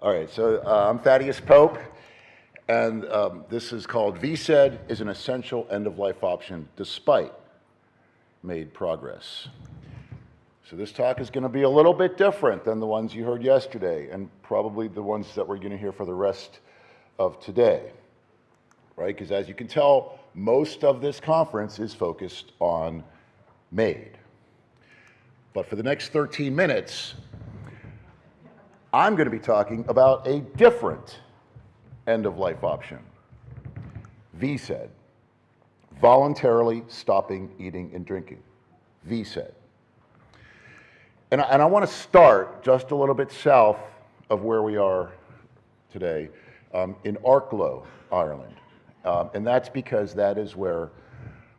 All right, so I'm Thaddeus Pope, and this is called V-SED is an essential end-of-life option despite MAiD progress. So this talk is going to be a little bit different than the ones you heard yesterday, and probably the ones that we're going to hear for the rest of today, right? Because as you can tell, most of this conference is focused on MAiD. But for the next 13 minutes, I'm going to be talking about a different end-of-life option, V-SED, voluntarily stopping eating and drinking, V-SED. And I want to start just a little bit south of where we are today, in Arklow, Ireland. And that's because that is where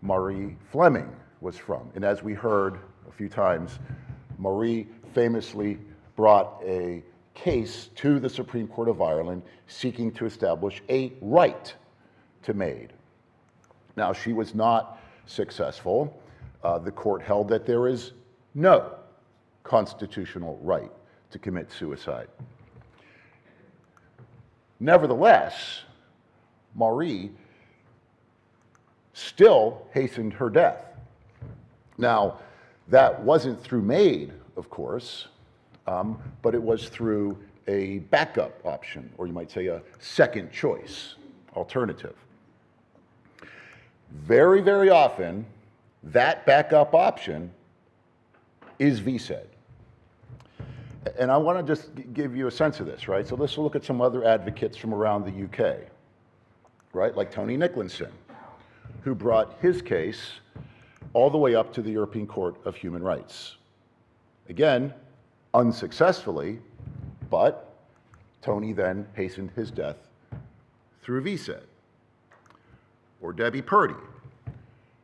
Marie Fleming was from. And as we heard a few times, Marie famously brought a case to the Supreme Court of Ireland seeking to establish a right to MAiD. Now, she was not successful. The court held that there is no constitutional right to commit suicide. Nevertheless, Marie still hastened her death. Now, that wasn't through MAiD, of course, but it was through a backup option, or you might say a second choice alternative. Very, very often, that backup option is V-SED. And I want to just give you a sense of this, right? So let's look at some other advocates from around the UK, right? Like Tony Nicholson, who brought his case all the way up to the European Court of Human Rights. Again, unsuccessfully, but Tony then hastened his death through V-SED. Or Debbie Purdy,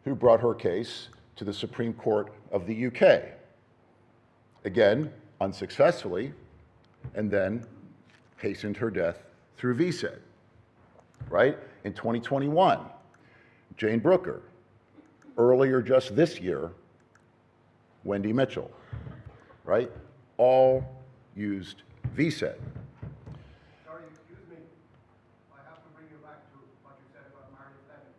who brought her case to the Supreme Court of the UK. Again, unsuccessfully, and then hastened her death through V-SED, right? In 2021, Jane Brooker. Earlier just this year, Wendy Mitchell, right? All used V-SED. Sorry, excuse me. I have to bring you back to what you said about Mary Fleming.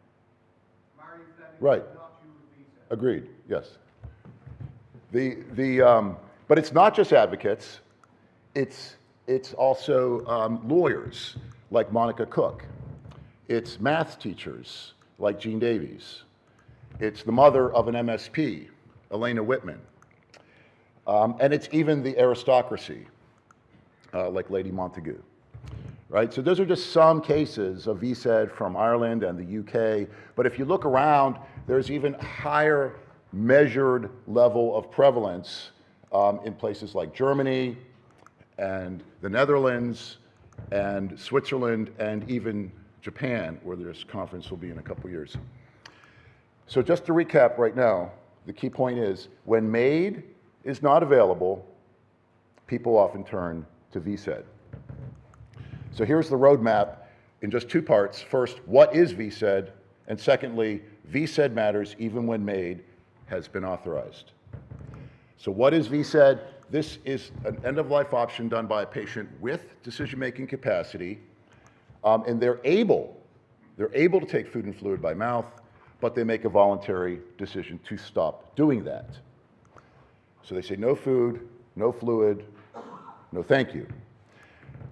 Mary Fleming Right. did not use V-SED. Agreed, yes. But it's not just advocates, it's also lawyers like Monica Cook. It's math teachers like Jean Davies. It's the mother of an MSP, Elena Whitman. And it's even the aristocracy, like Lady Montagu, right? So those are just some cases of V-SED from Ireland and the UK. But if you look around, there's even higher measured level of prevalence in places like Germany and the Netherlands and Switzerland and even Japan, where this conference will be in a couple years. So just to recap right now, the key point is when MAiD is not available, people often turn to V-SED. So here's the roadmap in just two parts. First, what is V-SED? And secondly, V-SED matters even when MAiD has been authorized. So what is V-SED? This is an end-of-life option done by a patient with decision-making capacity, and they're able to take food and fluid by mouth, but they make a voluntary decision to stop doing that. So they say no food, no fluid, no thank you.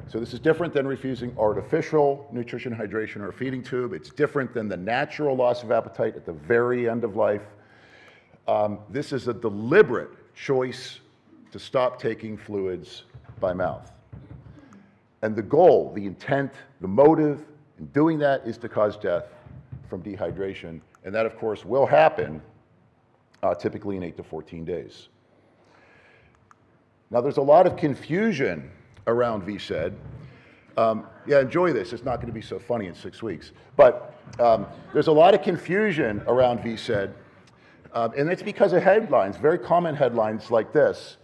So this is different than refusing artificial nutrition, hydration, or a feeding tube. It's different than the natural loss of appetite at the very end of life. This is a deliberate choice to stop taking fluids by mouth. And the goal, the intent, the motive in doing that is to cause death from dehydration. And that, of course, will happen typically in 8 to 14 days. Now, there's a lot of confusion around V-SED. Yeah, enjoy this. It's not going to be so funny in 6 weeks. But there's a lot of confusion around V-SED. And it's because of headlines, very common headlines like this.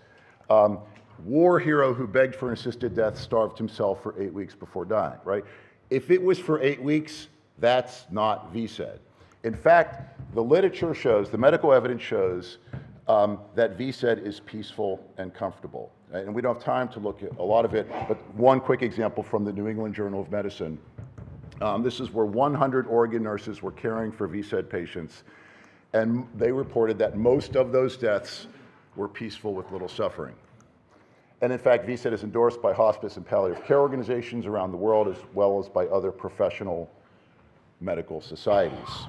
War hero who begged for an assisted death starved himself for 8 weeks before dying, right? If it was for 8 weeks, that's not V-SED. In fact, the literature shows, the medical evidence shows that V-SED is peaceful and comfortable. right? And we don't have time to look at a lot of it, but one quick example from the New England Journal of Medicine. This is where 100 Oregon nurses were caring for V-SED patients, and they reported that most of those deaths were peaceful with little suffering. And in fact, V-SED is endorsed by hospice and palliative care organizations around the world, as well as by other professional medical societies.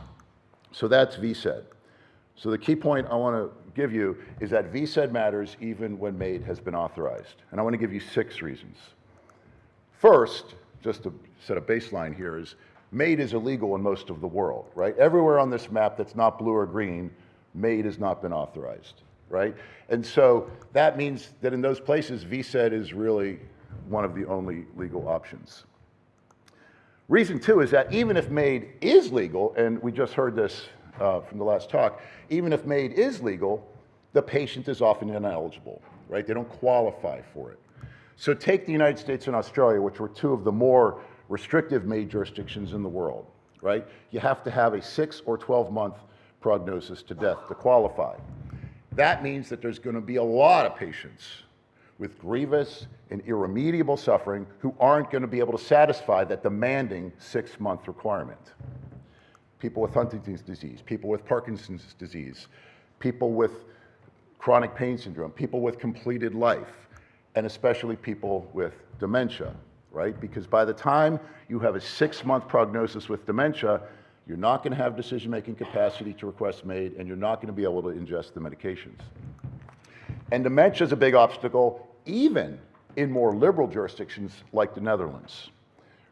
So that's V-SED. So the key point I want to give you is that V-SED matters even when MAiD has been authorized. And I want to give you 6 reasons. First, just to set a baseline here, is MAiD is illegal in most of the world, right? Everywhere on this map that's not blue or green, MAiD has not been authorized, right? And so that means that in those places, V-SED is really one of the only legal options. Reason 2 is that even if MAiD is legal, and we just heard this from the last talk, even if MAiD is legal, the patient is often ineligible, right? They don't qualify for it. So take the United States and Australia, which were 2 of the more restrictive MAiD jurisdictions in the world, right? You have to have a 6 or 12-month prognosis to death to qualify. That means that there's going to be a lot of patients with grievous and irremediable suffering who aren't going to be able to satisfy that demanding 6-month requirement. People with Huntington's disease, people with Parkinson's disease, people with chronic pain syndrome, people with completed life, and especially people with dementia, right? Because by the time you have a 6-month prognosis with dementia, you're not going to have decision-making capacity to request MAiD, and you're not going to be able to ingest the medications. And dementia is a big obstacle, even in more liberal jurisdictions like the Netherlands,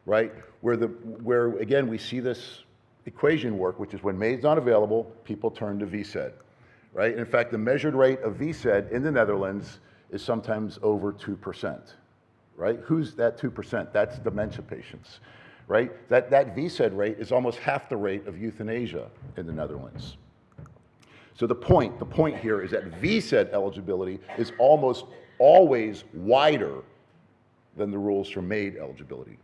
right? Where again, we see this equation work, which is when MAiD's not available, people turn to V-SED, right? And in fact, the measured rate of V-SED in the Netherlands is sometimes over 2%, right? Who's that 2%? That's dementia patients, right? That V-SED rate is almost half the rate of euthanasia in the Netherlands. So the point here is that V-SED eligibility is almost always wider than the rules for MAiD eligibility.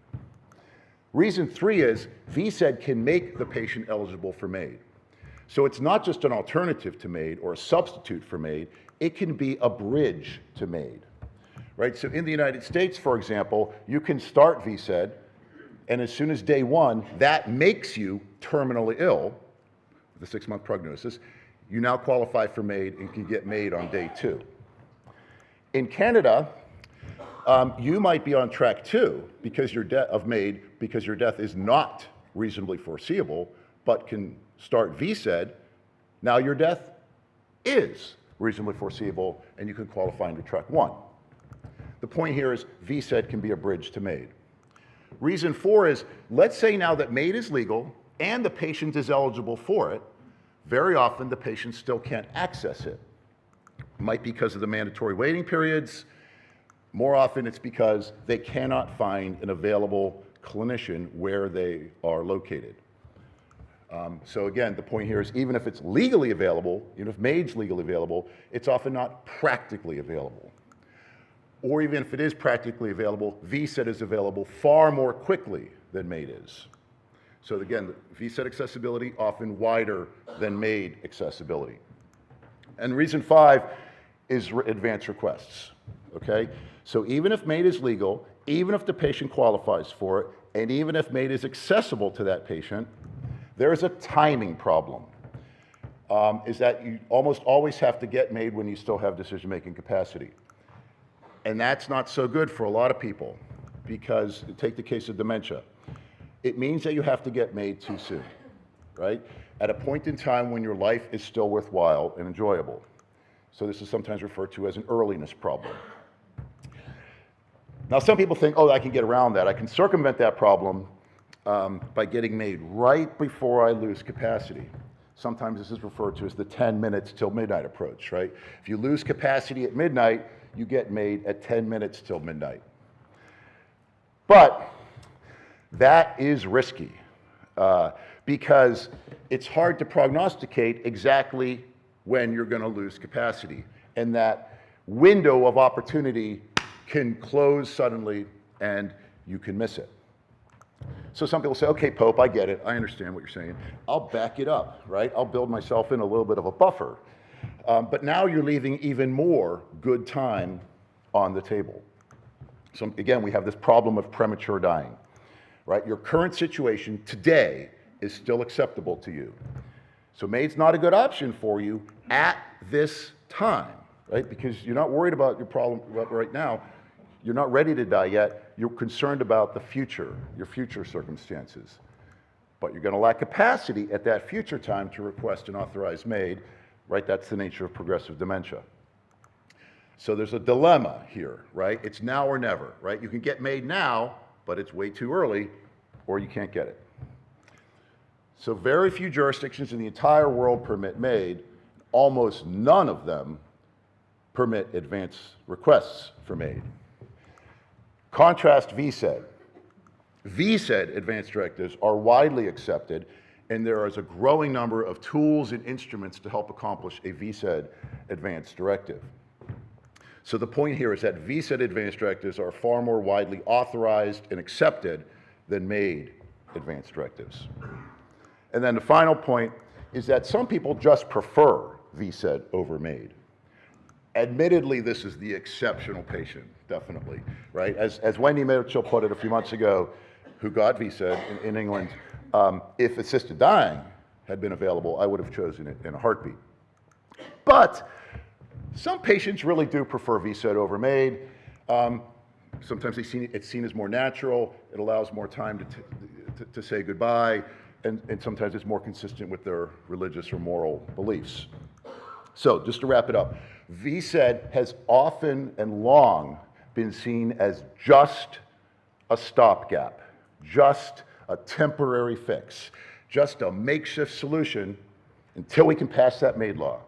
Reason 3 is V-SED can make the patient eligible for MAiD. So it's not just an alternative to MAiD or a substitute for MAiD, it can be a bridge to MAiD, right? So in the United States, for example, you can start V-SED, and as soon as day 1, that makes you terminally ill, with a 6-month prognosis. You now qualify for MAiD and can get MAiD on day 2. In Canada, you might be on track 2 because of MAiD because your death is not reasonably foreseeable, but can start V-SED. Now your death is reasonably foreseeable, and you can qualify under track 1. The point here is V-SED can be a bridge to MAiD. Reason 4 is, let's say now that MAiD is legal and the patient is eligible for it, very often the patient still can't access it. Might be because of the mandatory waiting periods. More often it's because they cannot find an available clinician where they are located. So again, the point here is even if it's legally available, even if MAiD's legally available, it's often not practically available. Or even if it is practically available, V-SED is available far more quickly than MAiD is. So again, V-SED accessibility often wider than MAiD accessibility. And reason 5 is advance requests, okay? So even if MAiD is legal, even if the patient qualifies for it, and even if MAiD is accessible to that patient, there is a timing problem. Is that you almost always have to get MAiD when you still have decision-making capacity. And that's not so good for a lot of people because, take the case of dementia. It means that you have to get MAiD too soon, right? At a point in time when your life is still worthwhile and enjoyable. So this is sometimes referred to as an earliness problem. Now some people think, oh, I can get around that. I can circumvent that problem by getting MAiD right before I lose capacity. Sometimes this is referred to as the 10 minutes till midnight approach, right? If you lose capacity at midnight, you get MAiD at 10 minutes till midnight. But that is risky because it's hard to prognosticate exactly when you're going to lose capacity. And that window of opportunity can close suddenly and you can miss it. So some people say, okay, Pope, I get it. I understand what you're saying. I'll back it up, right? I'll build myself in a little bit of a buffer. But now you're leaving even more good time on the table. So again, we have this problem of premature dying, right? Your current situation today is still acceptable to you. So MAiD's not a good option for you at this time, right? Because you're not worried about your problem right now. You're not ready to die yet. You're concerned about the future, your future circumstances. But you're going to lack capacity at that future time to request an authorized MAiD, right? That's the nature of progressive dementia. So there's a dilemma here, right? It's now or never, right? You can get MAiD now, but it's way too early, or you can't get it. So very few jurisdictions in the entire world permit MAiD. Almost none of them permit advance requests for MAiD. Contrast V-SED. V-SED advance directives are widely accepted, and there is a growing number of tools and instruments to help accomplish a V-SED advance directive. So the point here is that V-SED advance directives are far more widely authorized and accepted than MAiD advance directives. And then the final point is that some people just prefer V-SED over MAiD. Admittedly, this is the exceptional patient, definitely, right? As Wendy Mitchell put it a few months ago, who got V-SED in England, if assisted dying had been available, I would have chosen it in a heartbeat. But some patients really do prefer V-SED over MAiD. Sometimes it's seen as more natural. It allows more time to say goodbye, and sometimes it's more consistent with their religious or moral beliefs. So just to wrap it up, V-SED has often and long been seen as just a stopgap, just a temporary fix, just a makeshift solution until we can pass that MAiD law.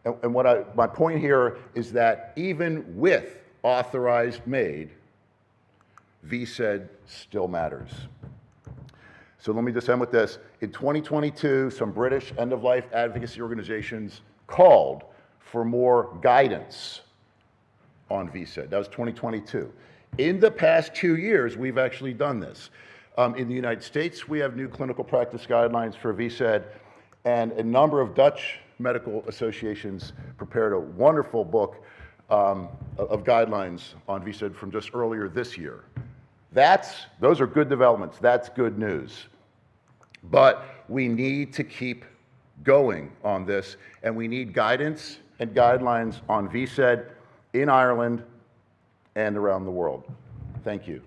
And my point here is that even with authorized MAiD, V-SED still matters. So let me just end with this. In 2022, some British end-of-life advocacy organizations called for more guidance on V-SED. That was 2022. In the past 2 years, we've actually done this. In the United States, we have new clinical practice guidelines for V-SED, and a number of Dutch medical associations prepared a wonderful book of guidelines on V-SED from just earlier this year. Those are good developments. That's good news. But we need to keep going on this, and we need guidance and guidelines on V-SED in Ireland and around the world. Thank you.